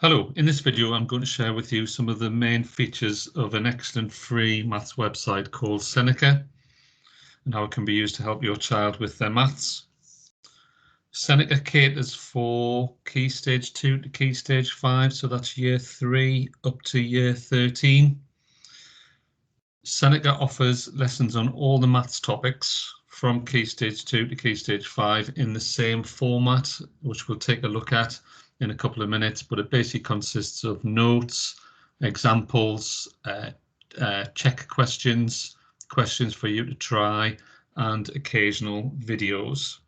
Hello, in this video I'm going to share with you some of the main features of an excellent free maths website called Seneca and how it can be used to help your child with their maths. Seneca caters for Key Stage 2 to Key Stage 5, so that's Year 3 up to Year 13. Seneca offers lessons on all the maths topics from Key Stage 2 to Key Stage 5 in the same format, which we'll take a look at in a couple of minutes, but it basically consists of notes, examples, check questions, questions for you to try, and occasional videos.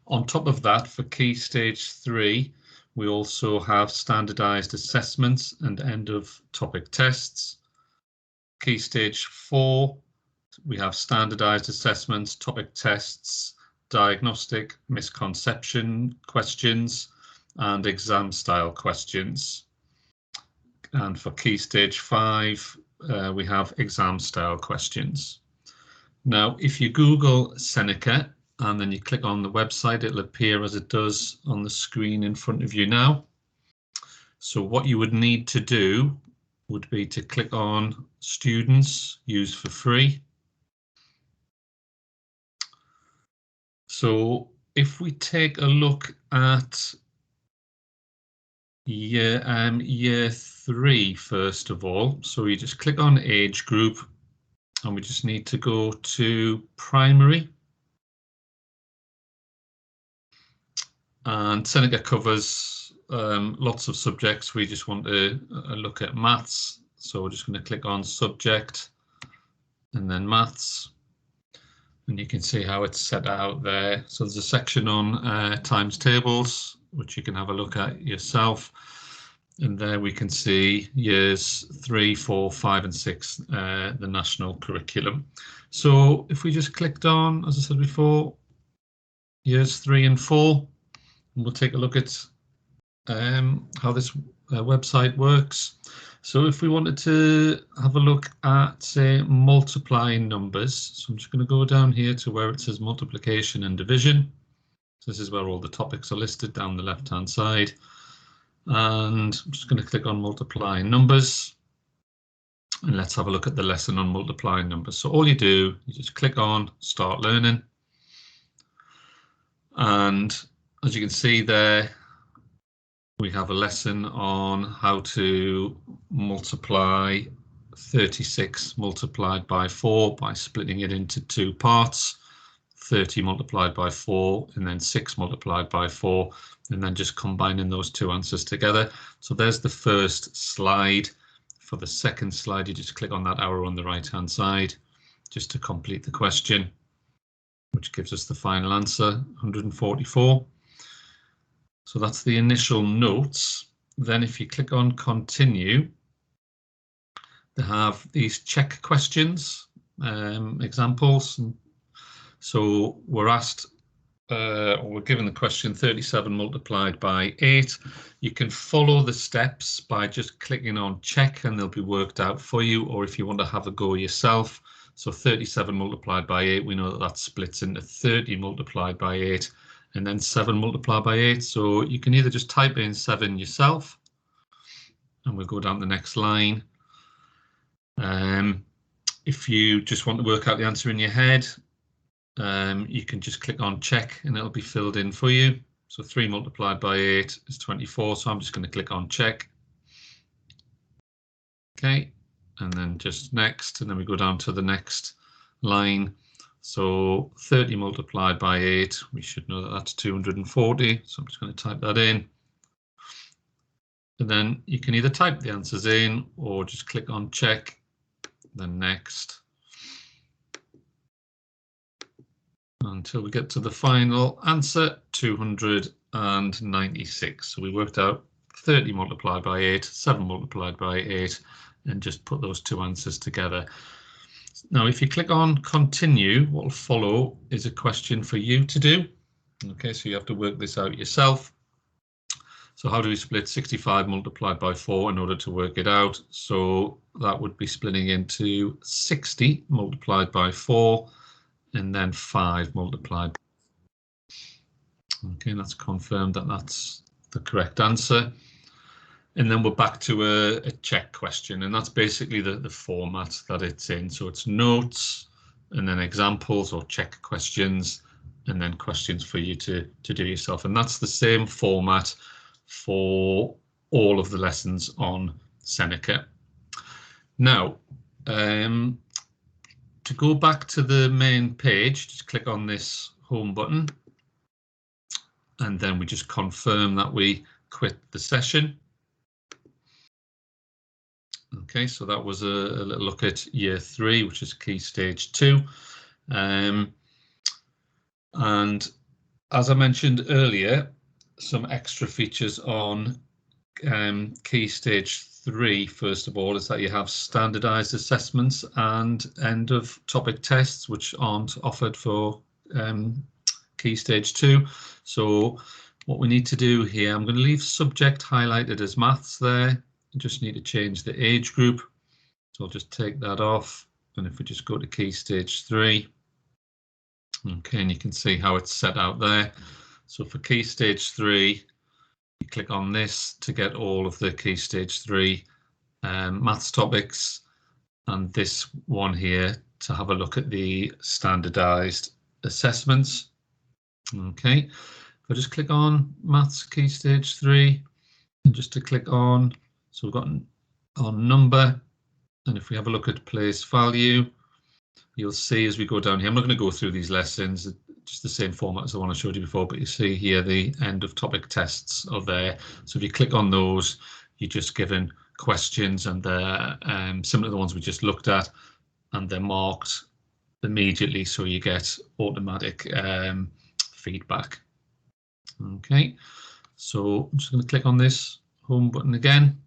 On top of that, for Key Stage 3, we also have standardized assessments and end of topic tests. Key Stage 4, we have standardized assessments, topic tests, diagnostic misconception questions, and exam style questions. And for Key Stage 5, we have exam style questions. Now, if you Google Seneca and then you click on the website, it'll appear as it does on the screen in front of you now. So what you would need to do would be to click on Students Used for Free. So if we take a look at year 3 first of all, so you just click on age group and we just need to go to primary. And Seneca covers lots of subjects. We just want to look at maths, so we're just going to click on subject and then maths, and you can see how it's set out there. So there's a section on times tables, which you can have a look at yourself, and there we can see years 3, 4, 5 and 6, the national curriculum. So if we just clicked on, as I said before, years 3 and 4, and we'll take a look at how this website works. So if we wanted to have a look at, say, multiplying numbers, so I'm just going to go down here to where it says multiplication and division. So this is where all the topics are listed down the left-hand side. And I'm just going to click on multiplying numbers. And let's have a look at the lesson on multiplying numbers. So all you do, you just click on Start Learning. And as you can see there, we have a lesson on how to multiply 36 multiplied by 4 by splitting it into 2 parts, 30 multiplied by 4 and then 6 multiplied by 4, and then just combining those two answers together. So there's the first slide. For the second slide, you just click on that arrow on the right hand side just to complete the question, which gives us the final answer, 144. So that's the initial notes. Then if you click on continue, they have these check questions, examples. So we're asked, or we're given the question 37 multiplied by 8. You can follow the steps by just clicking on check and they'll be worked out for you, or if you want to have a go yourself. So 37 multiplied by 8, we know that that splits into 30 multiplied by 8. And then 7 multiplied by 8. So you can either just type in 7 yourself, and we'll go down the next line. If you just want to work out the answer in your head, you can just click on check and it'll be filled in for you. So 3 multiplied by 8 is 24. So I'm just going to click on check. Okay, and then just next, and then we go down to the next line. So 30 multiplied by 8, we should know that that's 240. So I'm just going to type that in. And then you can either type the answers in or just click on check, then next. Until we get to the final answer, 296. So we worked out 30 multiplied by 8, 7 multiplied by 8, and just put those two answers together. Now, if you click on continue, what will follow is a question for you to do. Okay, so you have to work this out yourself. So how do we split 65 multiplied by 4 in order to work it out? So that would be splitting into 60 multiplied by 4 and then 5 multiplied. Okay, that's confirmed that that's the correct answer. And then we're back to a check question, and that's basically the format that it's in. So it's notes, and then examples or check questions, and then questions for you to do yourself. And that's the same format for all of the lessons on Seneca. Now, to go back to the main page, just click on this home button, and then we just confirm that we quit the session. Okay, so that was a little look at year 3, which is Key Stage 2. And as I mentioned earlier, some extra features on Key Stage 3, first of all, is that you have standardized assessments and end of topic tests, which aren't offered for Key Stage 2. So what we need to do here, I'm going to leave subject highlighted as maths there. You just need to change the age group. So I'll just take that off. And if we just go to Key Stage 3, okay, and you can see how it's set out there. So for Key Stage 3, you click on this to get all of the Key Stage 3 maths topics, and this one here to have a look at the standardized assessments. Okay, if I just click on maths Key Stage 3, and just to click on, so we've got on number, and if we have a look at place value, you'll see as we go down here, I'm not going to go through these lessons, just the same format as the one I showed you before, but you see here the end of topic tests are there. So if you click on those, you're just given questions, and they're similar to the ones we just looked at, and they're marked immediately, so you get automatic feedback. Okay, so I'm just going to click on this home button again.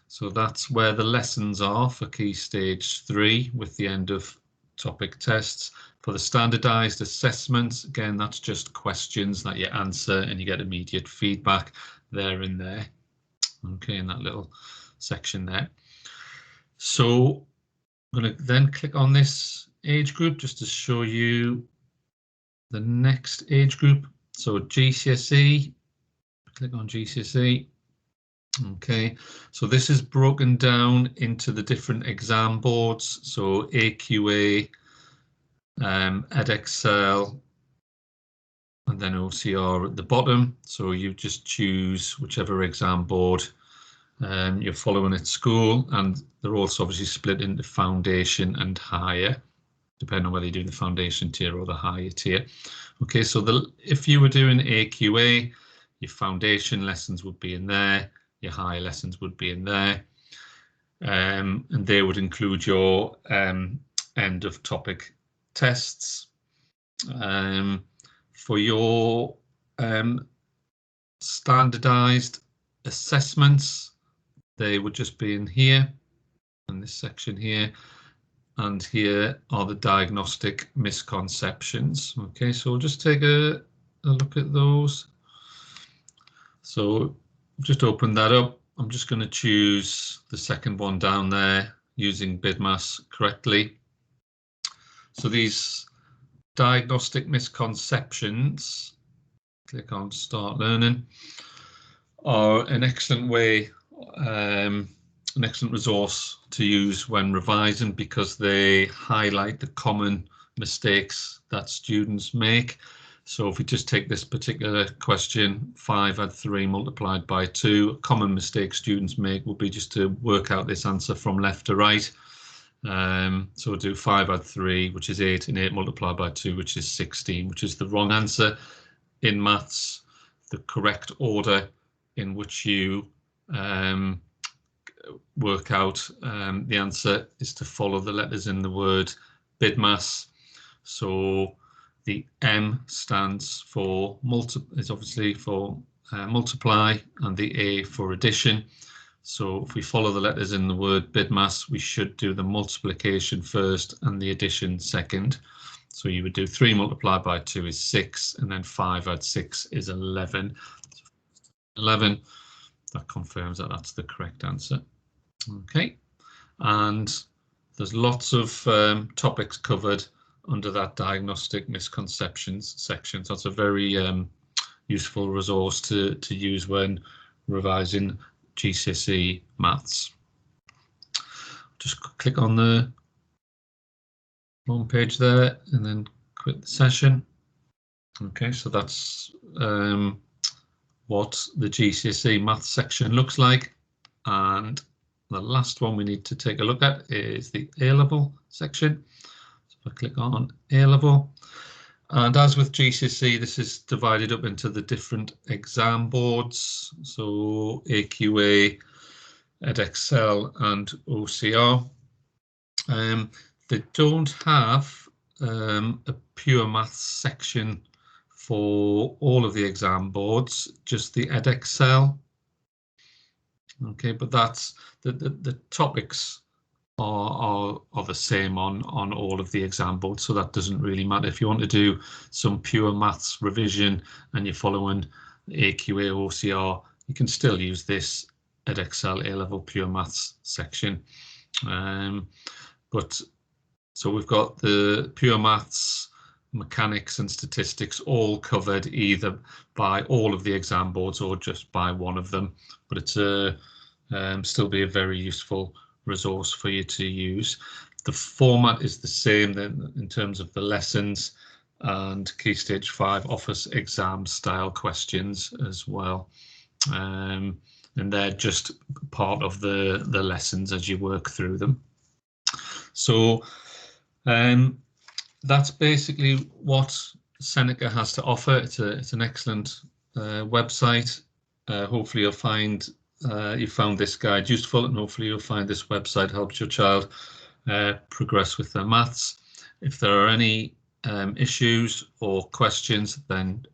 So that's where the lessons are for Key Stage 3 with the end of topic tests. For the standardized assessments, again, that's just questions that you answer and you get immediate feedback there and there. Okay, in that little section there. So I'm going to then click on this age group just to show you the next age group. So GCSE, click on GCSE. Okay, so this is broken down into the different exam boards. So AQA, Edexcel, and then OCR at the bottom. So you just choose whichever exam board you're following at school, and they're also obviously split into foundation and higher, depending on whether you're doing the foundation tier or the higher tier. Okay, so if you were doing AQA, your foundation lessons would be in there, your higher lessons would be in there, and they would include your end of topic tests. For your standardized assessments, they would just be in here, in this section here, and here are the diagnostic misconceptions. Okay, so we'll just take a look at those. So just open that up. I'm just going to choose the second one down there, using BIDMAS correctly. So these diagnostic misconceptions, click on Start Learning, are an excellent way, an excellent resource to use when revising, because they highlight the common mistakes that students make. So if we just take this particular question, 5 add 3 multiplied by 2, a common mistake students make will be just to work out this answer from left to right. So we'll do 5 add 3, which is 8, and 8 multiplied by 2, which is 16, which is the wrong answer. In maths, the correct order in which you work out the answer is to follow the letters in the word BIDMAS. So the M stands for is obviously for multiply, and the A for addition. So if we follow the letters in the word BIDMAS, we should do the multiplication first and the addition second. So you would do 3 multiplied by 2 is 6, and then 5 add 6 is 11. 11, that confirms that that's the correct answer. Okay, and there's lots of topics covered under that diagnostic misconceptions section. So that's a very useful resource to use when revising GCSE maths. Just click on the home page there and then quit the session. Okay, so that's what the GCSE maths section looks like. And the last one we need to take a look at is the A-level section. So if I click on A-level, and as with GCSE, this is divided up into the different exam boards. So AQA, Edexcel and OCR. They don't have a pure maths section for all of the exam boards, just the Edexcel. Okay, but that's the topics are the same on all of the exam boards, so that doesn't really matter. If you want to do some pure maths revision and you're following AQA OCR, you can still use this Edexcel A-level pure maths section. But so we've got the pure maths, mechanics and statistics all covered either by all of the exam boards or just by one of them, but it's still be a very useful resource for you to use. The format is the same then in terms of the lessons, and Key Stage 5 offers exam style questions as well, and they're just part of the lessons as you work through them. So that's basically what Seneca has to offer. It's an excellent website. Hopefully you'll find you found this guide useful, and hopefully you'll find this website helps your child progress with their maths. If there are any issues or questions, then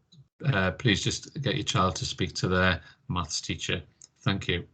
please just get your child to speak to their maths teacher. Thank you.